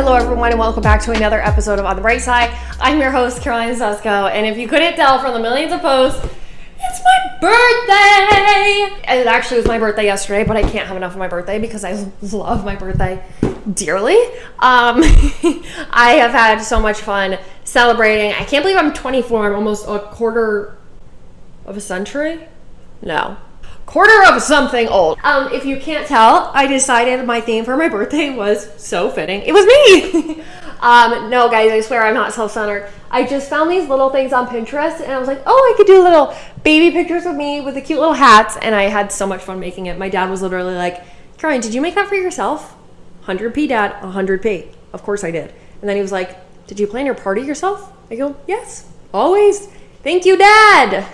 Hello everyone and welcome back to another episode of On the Bright Side. I'm your host, Caroline Susko, and if you couldn't tell from the millions of posts, it's my birthday! It actually was my birthday yesterday, but I can't have enough of my birthday because I love my birthday dearly. I have had so much fun celebrating. I can't believe I'm 24. I'm almost a quarter of a century? No. Quarter of something old. If you can't tell, I decided my theme for my birthday was so fitting. It was me! No guys, I swear I'm not self-centered. I just found these little things on Pinterest and I was like, oh, I could do little baby pictures of me with the cute little hats, and I had so much fun making it. My dad was literally like, Caroline, did you make that for yourself? 100p, Dad, 100p. Of course I did. And then he was like, did you plan your party yourself? I go, yes, always. Thank you, Dad.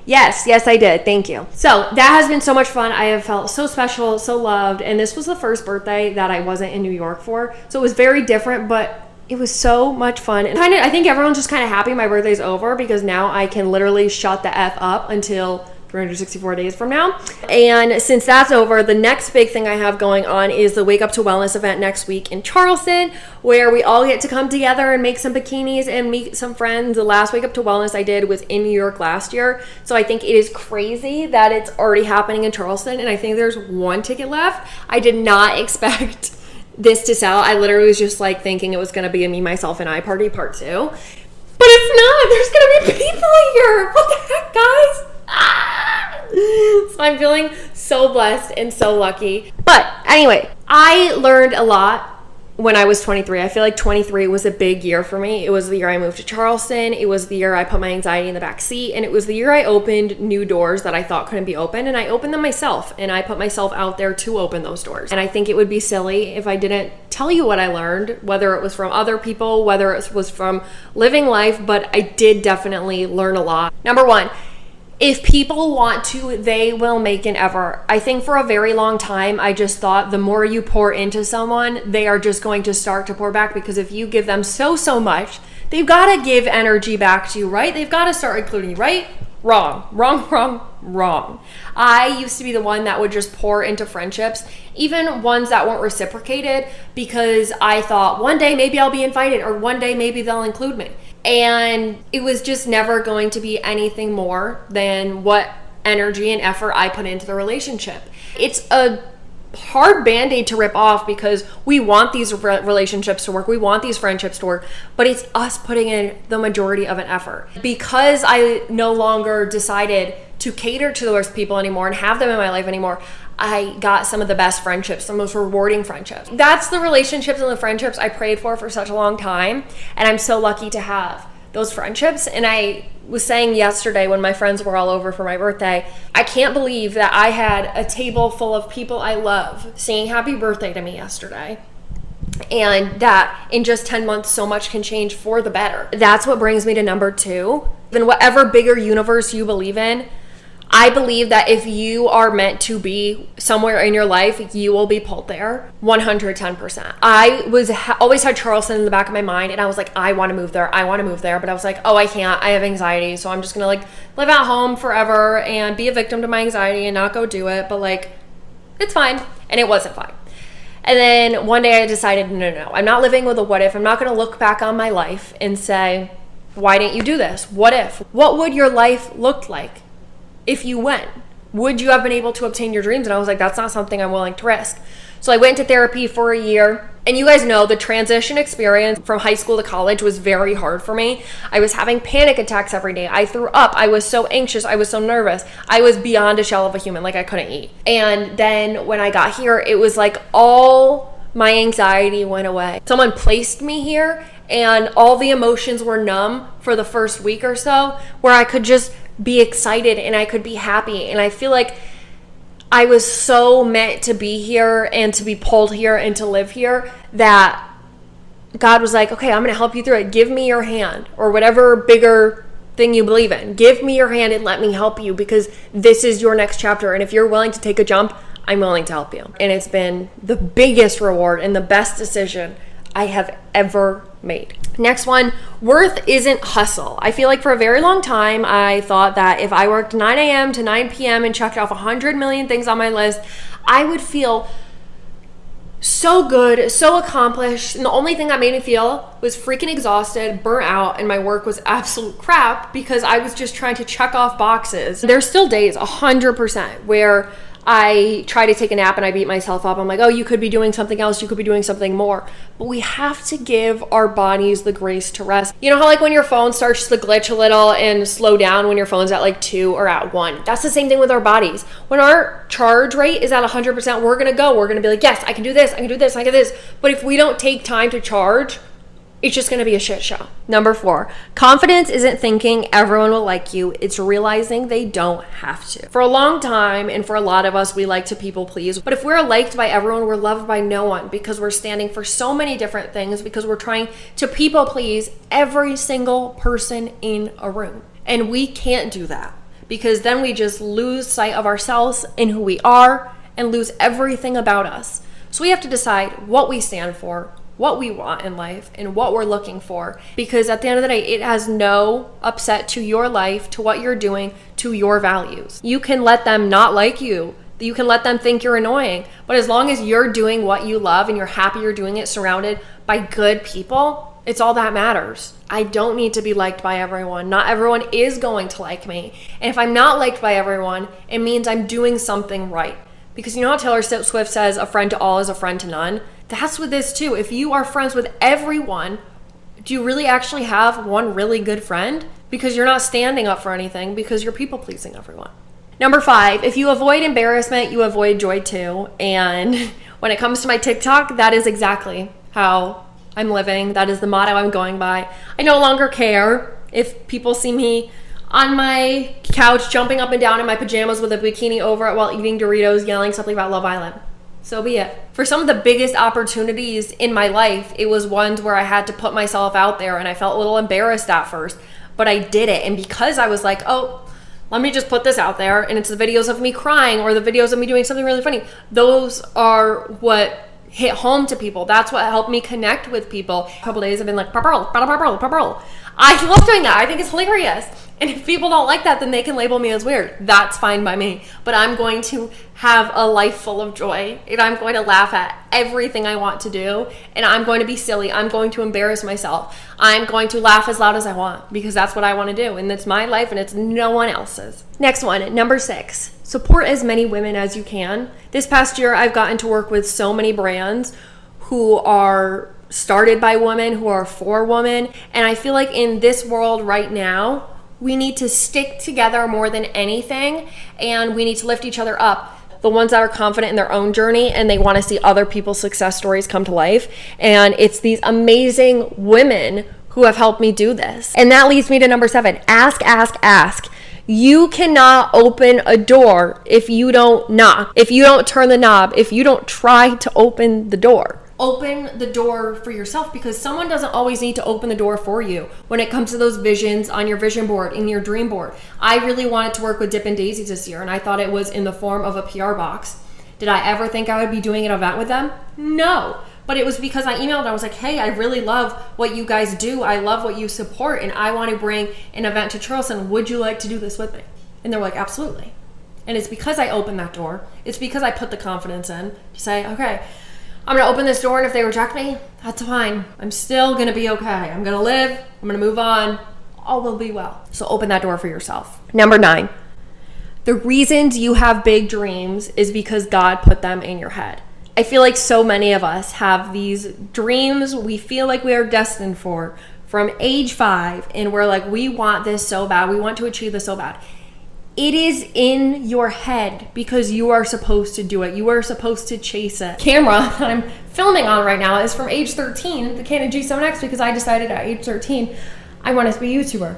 Yes, I did. Thank you. So that has been so much fun. I have felt so special, so loved. And this was the first birthday that I wasn't in New York for. So it was very different, but it was so much fun. And I think everyone's just kind of happy my birthday's over because now I can literally shut the F up until 364 days from now. And since that's over, the next big thing I have going on is the Wake Up to Wellness event next week in Charleston, where we all get to come together and make some bikinis and meet some friends. The last Wake Up to Wellness I did was in New York last year. So I think it is crazy that it's already happening in Charleston, and I think there's one ticket left. I did not expect this to sell. I literally was just like thinking it was going to be a Me, Myself, and I party part 2. But it's not. There's going to be people here. What the heck, guys? So I'm feeling so blessed and so lucky. But anyway, I learned a lot when I was 23. I feel like 23 was a big year for me. It was the year I moved to Charleston. It was the year I put my anxiety in the back seat. And it was the year I opened new doors that I thought couldn't be opened. And I opened them myself. And I put myself out there to open those doors. And I think it would be silly if I didn't tell you what I learned, whether it was from other people, whether it was from living life. But I did definitely learn a lot. Number one, if people want to, they will make an effort. I think for a very long time, I just thought the more you pour into someone, they are just going to start to pour back, because if you give them so much, they've got to give energy back to you, right? They've got to start including you, right? Wrong. I used to be the one that would just pour into friendships, even ones that weren't reciprocated, because I thought one day maybe I'll be invited, or one day maybe they'll include me. And it was just never going to be anything more than what energy and effort I put into the relationship. It's a hard band-aid to rip off because we want these relationships to work. We want these friendships to work, but it's us putting in the majority of an effort. Because I no longer decided to cater to those people anymore and have them in my life anymore, I got some of the best friendships, the most rewarding friendships. That's the relationships and the friendships I prayed for such a long time. And I'm so lucky to have those friendships. And I was saying yesterday when my friends were all over for my birthday, I can't believe that I had a table full of people I love saying happy birthday to me yesterday. And that in just 10 months, so much can change for the better. That's what brings me to number 2. In whatever bigger universe you believe in, I believe that if you are meant to be somewhere in your life, you will be pulled there 110%. I always had Charleston in the back of my mind, and I was like, I want to move there. But I was like, oh, I can't. I have anxiety. So I'm just going to live at home forever and be a victim to my anxiety and not go do it. But it's fine. And it wasn't fine. And then one day I decided, no. I'm not living with a what if. I'm not going to look back on my life and say, why didn't you do this? What if? What would your life look like if you went? Would you have been able to obtain your dreams? And I was like, that's not something I'm willing to risk. So I went to therapy for a year. And you guys know the transition experience from high school to college was very hard for me. I was having panic attacks every day. I threw up. I was so anxious. I was so nervous. I was beyond a shell of a human. I couldn't eat. And then when I got here, it was like all my anxiety went away. Someone placed me here and all the emotions were numb for the first week or so, where I could just be excited and I could be happy. And I feel like I was so meant to be here and to be pulled here and to live here that God was like, okay, I'm going to help you through it. Give me your hand, or whatever bigger thing you believe in. Give me your hand and let me help you, because this is your next chapter. And if you're willing to take a jump, I'm willing to help you. And it's been the biggest reward and the best decision I have ever made. Next one, worth isn't hustle. I feel like for a very long time, I thought that if I worked 9 a.m. to 9 p.m. and checked off 100 million things on my list, I would feel so good, so accomplished. And the only thing that made me feel was freaking exhausted, burnt out, and my work was absolute crap because I was just trying to check off boxes. There's still days, 100%, where I try to take a nap and I beat myself up. I'm like, oh, you could be doing something else. You could be doing something more. But we have to give our bodies the grace to rest. You know how like when your phone starts to glitch a little and slow down when your phone's at like 2 or at 1? That's the same thing with our bodies. When our charge rate is at 100%, we're going to go. We're going to be like, yes, I can do this. I can do this. I can do this. But if we don't take time to charge, it's just going to be a shit show. Number 4, confidence isn't thinking everyone will like you. It's realizing they don't have to. For a long time, and for a lot of us, we like to people please. But if we're liked by everyone, we're loved by no one because we're standing for so many different things because we're trying to people please every single person in a room. And we can't do that because then we just lose sight of ourselves and who we are and lose everything about us. So we have to decide what we stand for, what we want in life, and what we're looking for, because at the end of the day, it has no upset to your life, to what you're doing, to your values. You can let them not like you. You can let them think you're annoying, but as long as you're doing what you love and you're happy you're doing it surrounded by good people, it's all that matters. I don't need to be liked by everyone. Not everyone is going to like me. And if I'm not liked by everyone, it means I'm doing something right. Because you know how Taylor Swift says, a friend to all is a friend to none? That's with this too. If you are friends with everyone, do you really actually have one really good friend? Because you're not standing up for anything because you're people pleasing everyone. Number 5, if you avoid embarrassment, you avoid joy too. And when it comes to my TikTok, that is exactly how I'm living. That is the motto I'm going by. I no longer care if people see me on my couch jumping up and down in my pajamas with a bikini over it while eating Doritos, yelling something about Love Island. So be it. For some of the biggest opportunities in my life, it was ones where I had to put myself out there and I felt a little embarrassed at first, but I did it. And because I was like, oh, let me just put this out there, and it's the videos of me crying or the videos of me doing something really funny, those are what hit home to people. That's what helped me connect with people. A couple days I've been like, purple. I love doing that. I think it's hilarious. And if people don't like that, then they can label me as weird. That's fine by me. But I'm going to have a life full of joy. And I'm going to laugh at everything I want to do. And I'm going to be silly. I'm going to embarrass myself. I'm going to laugh as loud as I want because that's what I want to do. And it's my life and it's no one else's. Next one, number 6. Support as many women as you can. This past year, I've gotten to work with so many brands who are started by women, who are for women. And I feel like in this world right now, we need to stick together more than anything, and we need to lift each other up. The ones that are confident in their own journey and they want to see other people's success stories come to life. And it's these amazing women who have helped me do this. And that leads me to number 7. Ask. You cannot open a door if you don't knock, if you don't turn the knob, if you don't try to open the door. Open the door for yourself, because someone doesn't always need to open the door for you when it comes to those visions on your vision board, in your dream board. I really wanted to work with Dippin' Daisies this year, and I thought it was in the form of a PR box. Did I ever think I would be doing an event with them? No. But it was because I emailed and I was like, hey, I really love what you guys do. I love what you support, and I want to bring an event to Charleston. Would you like to do this with me? And they're like, absolutely. And it's because I opened that door. It's because I put the confidence in to say, okay, I'm going to open this door, and if they reject me, that's fine. I'm still going to be okay. I'm going to live. I'm going to move on. All will be well. So open that door for yourself. Number 9, the reasons you have big dreams is because God put them in your head. I feel like so many of us have these dreams we feel like we are destined for from age 5, and we're like, we want this so bad. We want to achieve this so bad. It is in your head because you are supposed to do it. You are supposed to chase it. Camera that I'm filming on right now is from age 13, the Canon G7X, because I decided at age 13 I wanted to be a YouTuber.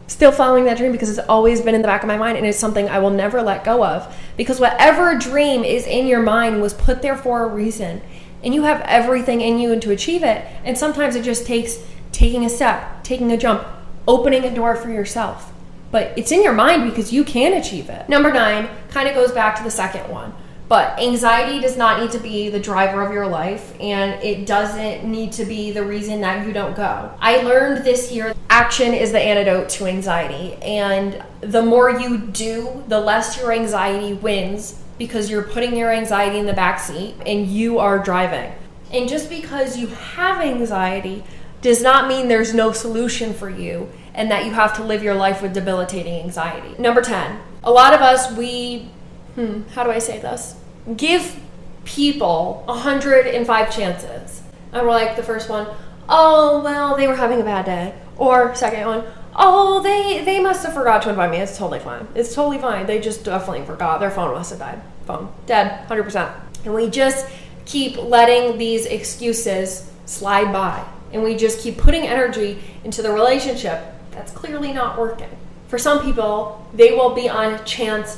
Still following that dream because it's always been in the back of my mind, and it's something I will never let go of, because whatever dream is in your mind was put there for a reason, and you have everything in you to achieve it. And sometimes it just takes taking a step, taking a jump, opening a door for yourself. But it's in your mind because you can achieve it. Number 9 kind of goes back to the second one. But anxiety does not need to be the driver of your life, and it doesn't need to be the reason that you don't go. I learned this year, action is the antidote to anxiety. And the more you do, the less your anxiety wins because you're putting your anxiety in the back seat and you are driving. And just because you have anxiety does not mean there's no solution for you and that you have to live your life with debilitating anxiety. Number 10, a lot of us, how do I say this? Give people 105 chances. And we're like, the first one, oh, well, they were having a bad day. Or second one, oh, they must have forgot to invite me. It's totally fine. It's totally fine. They just definitely forgot. Their phone must have died. Phone dead, 100%. And we just keep letting these excuses slide by. And we just keep putting energy into the relationship that's clearly not working. For some people, they will be on chance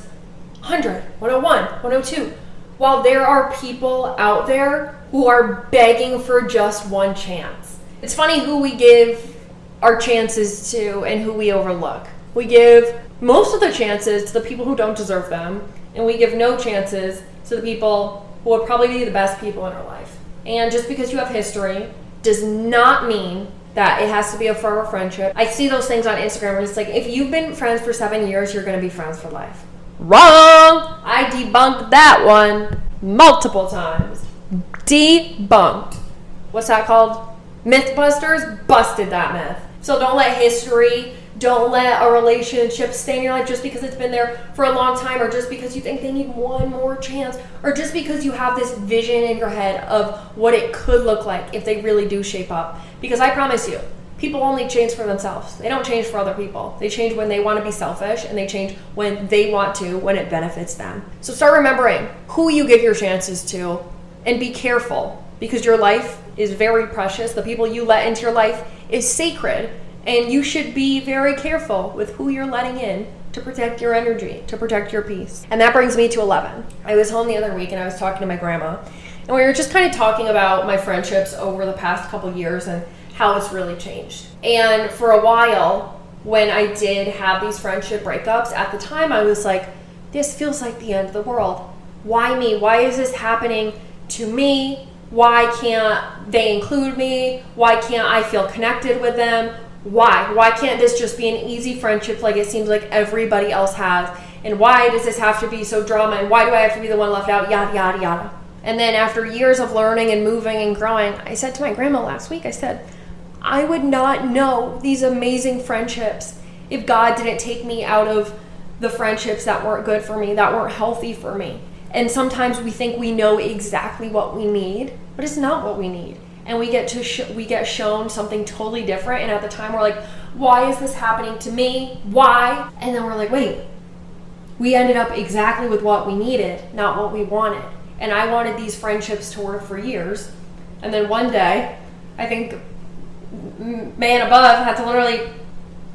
100, 101, 102. While there are people out there who are begging for just one chance. It's funny who we give our chances to and who we overlook. We give most of the chances to the people who don't deserve them, and we give no chances to the people who would probably be the best people in our life. And just because you have history does not mean that it has to be a forever friendship. I see those things on Instagram where it's like, if you've been friends for 7 years, you're going to be friends for life. Wrong! I debunked that one multiple times. Debunked. What's that called? Mythbusters busted that myth. So don't let history, don't let a relationship stay in your life just because it's been there for a long time, or just because you think they need one more chance, or just because you have this vision in your head of what it could look like if they really do shape up. Because I promise you, people only change for themselves. They don't change for other people. They change when they want to be selfish, and they change when they want to, when it benefits them. So start remembering who you give your chances to, and be careful, because your life is very precious. The people you let into your life is sacred, and you should be very careful with who you're letting in to protect your energy, to protect your peace. And that brings me to 11. I was home the other week and I was talking to my grandma, and we were just kind of talking about my friendships over the past couple years and how it's really changed. And for a while, when I did have these friendship breakups, at the time I was like, this feels like the end of the world. Why me? Why is this happening to me? Why can't they include me? Why can't I feel connected with them? Why? Why can't this just be an easy friendship like it seems like everybody else has? And why does this have to be so drama? And why do I have to be the one left out? Yada, yada, yada. And then after years of learning and moving and growing, I said to my grandma last week, I said, I would not know these amazing friendships if God didn't take me out of the friendships that weren't good for me, that weren't healthy for me. And sometimes we think we know exactly what we need, but it's not what we need. And we get shown something totally different. And at the time we're like, why is this happening to me? Why? And then we're like, wait, we ended up exactly with what we needed, not what we wanted. And I wanted these friendships to work for years. And then one day, I think man above had to literally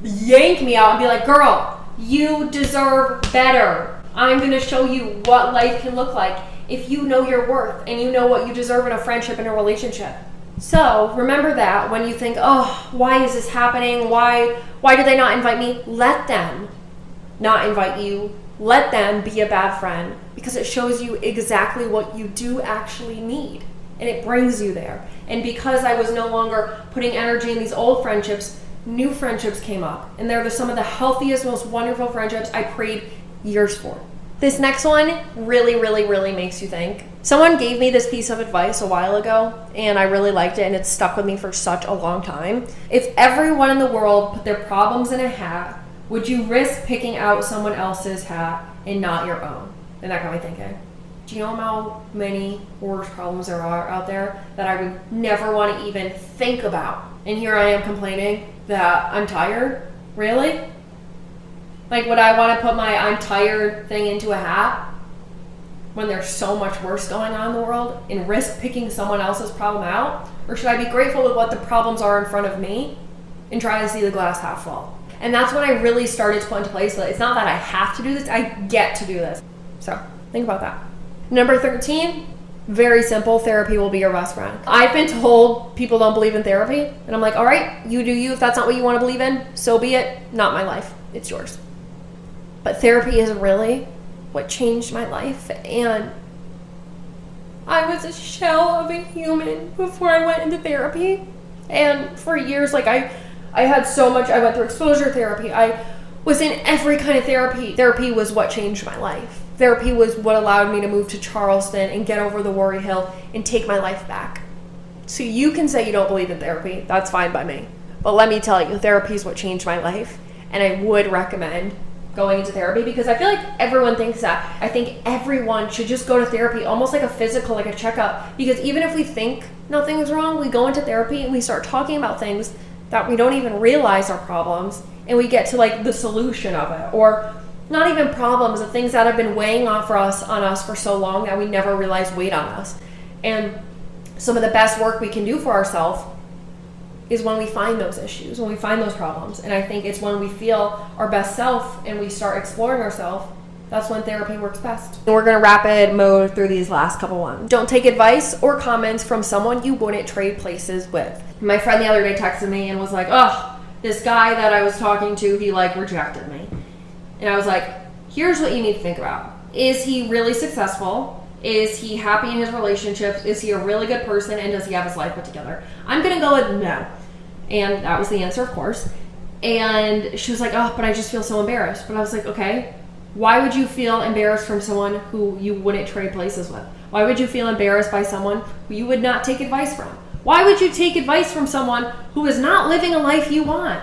yank me out and be like, girl, you deserve better. I'm going to show you what life can look like if you know your worth and you know what you deserve in a friendship and a relationship. So remember that when you think, oh, why is this happening? Why do they not invite me? Let them not invite you. Let them be a bad friend, because it shows you exactly what you do actually need, and it brings you there. And because I was no longer putting energy in these old friendships, new friendships came up, and they're some of the healthiest, most wonderful friendships I prayed years for. This next one really, really, really makes you think. Someone gave me this piece of advice a while ago, and I really liked it, and it's stuck with me for such a long time. If everyone in the world put their problems in a hat, would you risk picking out someone else's hat and not your own? And that got me thinking. Do you know how many worse problems there are out there that I would never want to even think about? And here I am complaining that I'm tired? Really? Like, would I want to put my I'm tired thing into a hat when there's so much worse going on in the world and risk picking someone else's problem out? Or should I be grateful with what the problems are in front of me and try to see the glass half full? And that's when I really started to put into place that it's not that I have to do this, I get to do this. So think about that. Number 13, very simple, therapy will be your best friend. I've been told people don't believe in therapy, and I'm like, all right, you do you. If that's not what you want to believe in, so be it. Not my life, it's yours. But therapy is really what changed my life, and I was a shell of a human before I went into therapy. And for years, like I had so much, I went through exposure therapy, I was in every kind of therapy. Therapy was what changed my life. Therapy was what allowed me to move to Charleston and get over the worry hill and take my life back. So you can say you don't believe in therapy. That's fine by me. But let me tell you, therapy is what changed my life. And I would recommend going into therapy because I feel like everyone thinks that. I think everyone should just go to therapy, almost like a physical, like a checkup. Because even if we think nothing is wrong, we go into therapy and we start talking about things that we don't even realize are problems. And we get to like the solution of it. Or not even problems, the things that have been weighing on us for so long that we never realized weighed on us. And some of the best work we can do for ourselves is when we find those issues, when we find those problems. And I think it's when we feel our best self and we start exploring ourselves, that's when therapy works best. And we're going to rapid mode through these last couple ones. Don't take advice or comments from someone you wouldn't trade places with. My friend the other day texted me and was like, oh, this guy that I was talking to, he like rejected me. And I was like, here's what you need to think about. Is he really successful? Is he happy in his relationships? Is he a really good person? And does he have his life put together? I'm going to go with no. And that was the answer, of course. And she was like, oh, but I just feel so embarrassed. But I was like, okay, why would you feel embarrassed from someone who you wouldn't trade places with? Why would you feel embarrassed by someone who you would not take advice from? Why would you take advice from someone who is not living a life you want?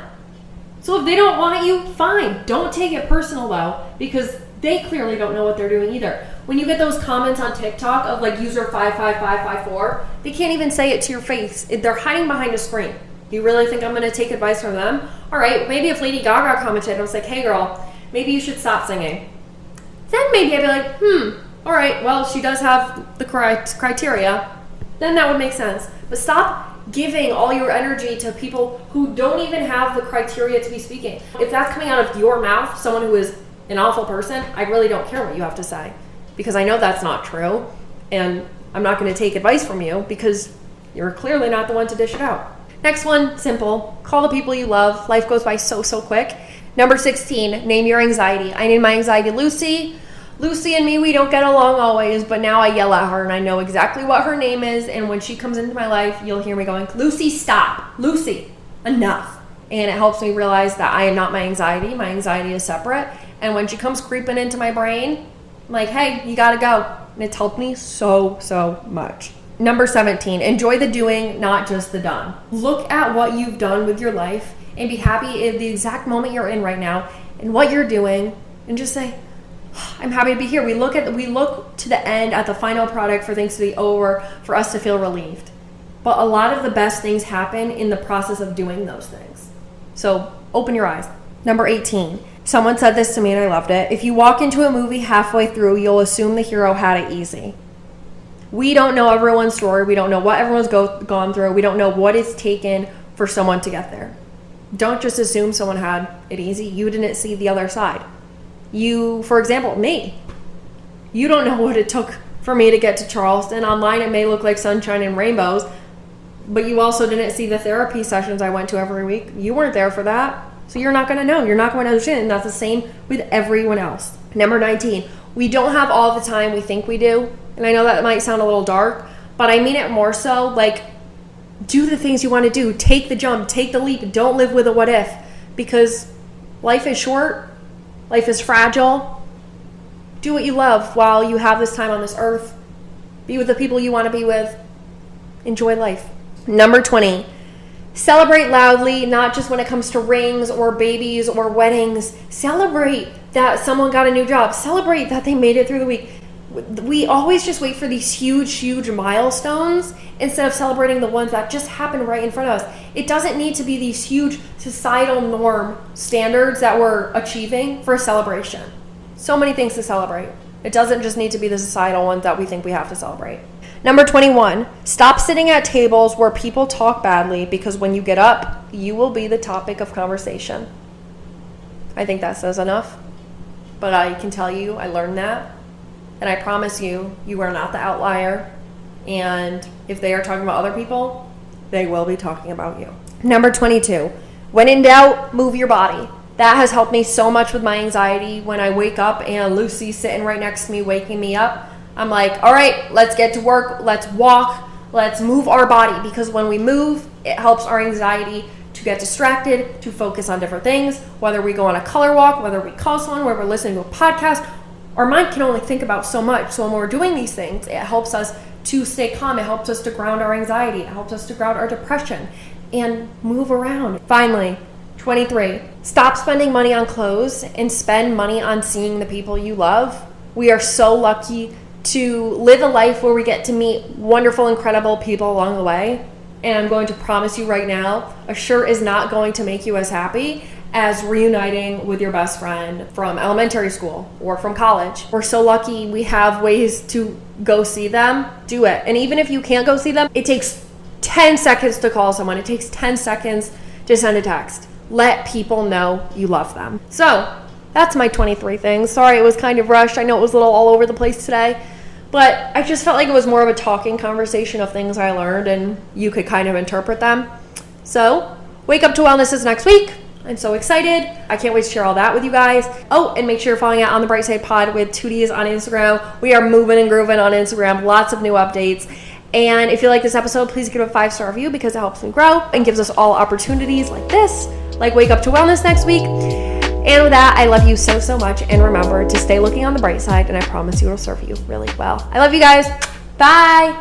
So if they don't want you, fine. Don't take it personal, though, because they clearly don't know what they're doing either. When you get those comments on TikTok of like user 55554, they can't even say it to your face. They're hiding behind a screen. You really think I'm going to take advice from them? All right, maybe if Lady Gaga commented and was like, hey girl, maybe you should stop singing. Then maybe I'd be like, all right, well, she does have the criteria. Then that would make sense. But stop giving all your energy to people who don't even have the criteria to be speaking. If that's coming out of your mouth, someone who is an awful person, I really don't care what you have to say. Because I know that's not true, and I'm not going to take advice from you because you're clearly not the one to dish it out. Next one, simple. Call the people you love. Life goes by so quick. Number 16, name your anxiety. I named my anxiety Lucy. Lucy and me, we don't get along always, but now I yell at her and I know exactly what her name is, and when she comes into my life, you'll hear me going, Lucy, stop. Lucy, enough. And it helps me realize that I am not my anxiety. My anxiety is separate. And when she comes creeping into my brain, I'm like, hey, you gotta go. And it's helped me so much. Number 17, enjoy the doing, not just the done. Look at what you've done with your life and be happy in the exact moment you're in right now and what you're doing, and just say, I'm happy to be here. We look to the end, at the final product, for things to be over, for us to feel relieved. But a lot of the best things happen in the process of doing those things. So open your eyes. Number 18, someone said this to me and I loved it. If you walk into a movie halfway through, you'll assume the hero had it easy. We don't know everyone's story. We don't know what everyone's gone through. We don't know what it's taken for someone to get there. Don't just assume someone had it easy. You didn't see the other side. You, for example, me. You don't know what it took for me to get to Charleston. Online, it may look like sunshine and rainbows, but you also didn't see the therapy sessions I went to every week. You weren't there for that, so you're not going to know. You're not going to understand, and that's the same with everyone else. Number 19, we don't have all the time we think we do, and I know that might sound a little dark, but I mean it more so, like, do the things you want to do. Take the jump. Take the leap. Don't live with a what if, because life is short. Life is fragile. Do what you love while you have this time on this earth. Be with the people you want to be with. Enjoy life. Number 20, celebrate loudly, not just when it comes to rings or babies or weddings. Celebrate that someone got a new job. Celebrate that they made it through the week. We always just wait for these huge milestones instead of celebrating the ones that just happen right in front of us. It doesn't need to be these huge societal norm standards that we're achieving for a celebration. So many things to celebrate. It doesn't just need to be the societal ones that we think we have to celebrate. Number 21, stop sitting at tables where people talk badly, because when you get up, you will be the topic of conversation. I think that says enough, but I can tell you I learned that. And I promise you, you are not the outlier. And if they are talking about other people, they will be talking about you. Number 22, when in doubt, move your body. That has helped me so much with my anxiety. When I wake up and Lucy's sitting right next to me, waking me up, I'm like, all right, let's get to work. Let's walk. Let's move our body. Because when we move, it helps our anxiety to get distracted, to focus on different things, whether we go on a color walk, whether we call someone, whether we're listening to a podcast. Our mind can only think about so much. So when we're doing these things, it helps us to stay calm. It helps us to ground our anxiety. It helps us to ground our depression and move around. Finally, 23, stop spending money on clothes and spend money on seeing the people you love. We are so lucky to live a life where we get to meet wonderful, incredible people along the way. And I'm going to promise you right now, a shirt is not going to make you as happy as reuniting with your best friend from elementary school or from college. We're so lucky we have ways to go see them. Do it. And even if you can't go see them, it takes 10 seconds to call someone. It takes 10 seconds to send a text. Let people know you love them. So that's my 23 things. Sorry, it was kind of rushed. I know it was a little all over the place today, but I just felt like it was more of a talking conversation of things I learned and you could kind of interpret them. So Wake Up to Wellness is next week. I'm so excited. I can't wait to share all that with you guys. Oh, and make sure you're following out On the Bright Side Pod with 2Ds on Instagram. We are moving and grooving on Instagram. Lots of new updates. And if you like this episode, please give it a 5-star review because it helps me grow and gives us all opportunities like this, like Wake Up to Wellness next week. And with that, I love you so, so much. And remember to stay looking on the bright side, and I promise you it'll serve you really well. I love you guys. Bye.